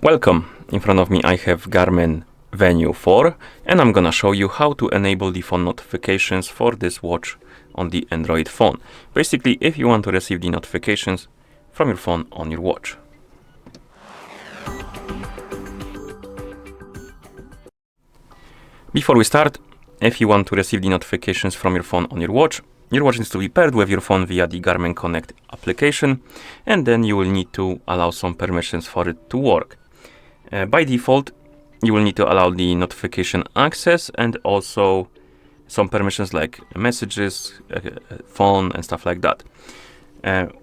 Welcome! In front of me I have Garmin Venu 4 and I'm gonna show you how to enable the phone notifications for this watch on the Android phone. Basically, if you want to receive the notifications from your phone on your watch. Before we start, if you want to receive the notifications from your phone on your watch needs to be paired with your phone via the Garmin Connect application, and then you will need to allow some permissions for it to work. By default, you will need to allow the notification access and also some permissions like messages, phone, and stuff like that.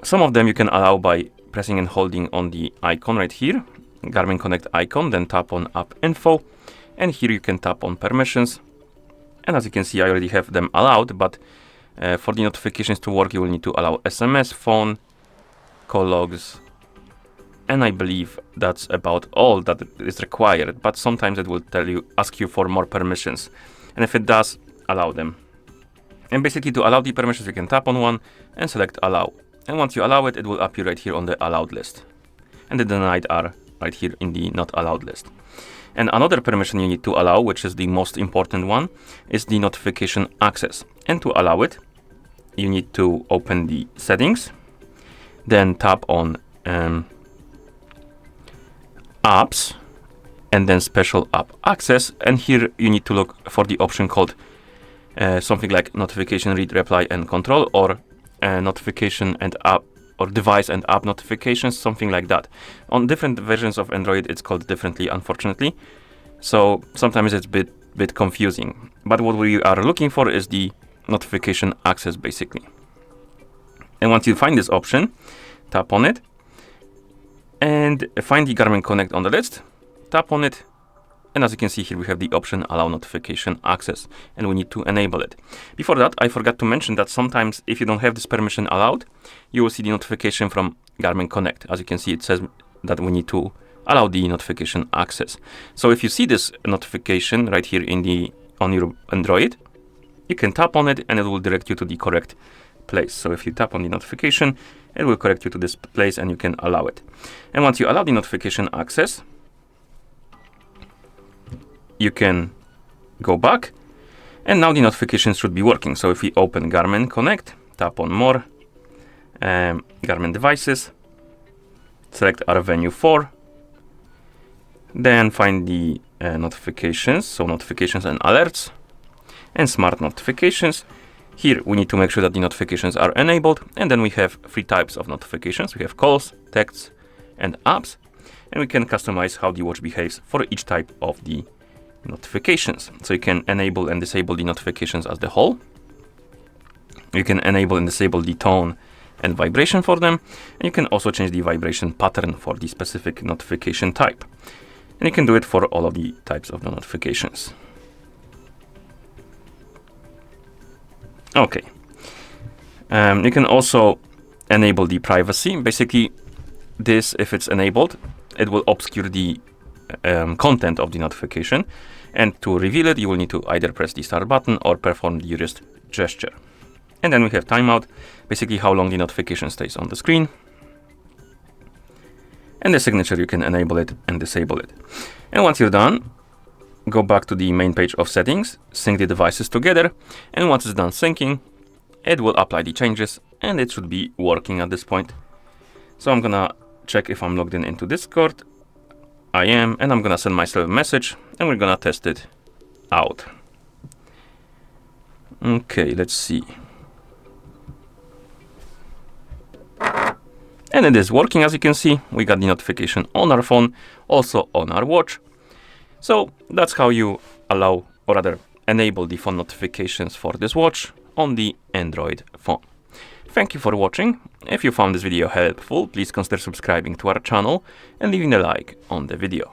Some of them you can allow by pressing and holding on the icon right here, Garmin Connect icon, then tap on App Info, and here you can tap on permissions. And as you can see, I already have them allowed, but for the notifications to work, you will need to allow SMS, phone, call logs, and I believe that's about all that is required, but sometimes it will ask you for more permissions. And if it does, allow them. And basically to allow the permissions, you can tap on one and select allow. And once you allow it, it will appear right here on the allowed list. And the denied are right here in the not allowed list. And another permission you need to allow, which is the most important one, is the notification access. And to allow it, you need to open the settings, then tap on apps, and then special app access. And here you need to look for the option called something like notification read, reply, and control, or notification and app, or device and app notifications, something like that. On different versions of Android, it's called differently, unfortunately. So sometimes it's a bit confusing. But what we are looking for is the notification access, basically. And once you find this option, tap on it and find the Garmin Connect on the list, tap on it, and as you can see here, we have the option allow notification access, and we need to enable it. Before that, I forgot to mention that sometimes if you don't have this permission allowed, you will see the notification from Garmin Connect. As you can see, it says that we need to allow the notification access. So if you see this notification right here on your Android, you can tap on it and it will direct you to the correct place. So if you tap on the notification, it will correct you to this place and you can allow it. And once you allow the notification access, you can go back and now the notifications should be working. So if we open Garmin Connect, tap on more, Garmin devices, select our Venu 4, then find the notifications, so notifications and alerts, and smart notifications. Here we need to make sure that the notifications are enabled, and then we have three types of notifications. We have calls, texts, and apps, and we can customize how the watch behaves for each type of the notifications. So you can enable and disable the notifications as the whole. You can enable and disable the tone and vibration for them, and you can also change the vibration pattern for the specific notification type. And you can do it for all of the types of the notifications. Okay. You can also enable the privacy. Basically, this, if it's enabled, it will obscure the content of the notification. And to reveal it, you will need to either press the start button or perform the wrist gesture. And then we have timeout, basically how long the notification stays on the screen. And the signature, you can enable it and disable it. And once you're done, go back to the main page of settings, sync the devices together, and once it's done syncing, it will apply the changes and it should be working at this point. So I'm gonna check if I'm logged in into Discord. I am, and I'm gonna send myself a message and we're gonna test it out. Okay, let's see. And it is working. As you can see, we got the notification on our phone, also on our watch. So that's how you allow, or rather enable, the phone notifications for this watch on the Android phone. Thank you for watching. If you found this video helpful, please consider subscribing to our channel and leaving a like on the video.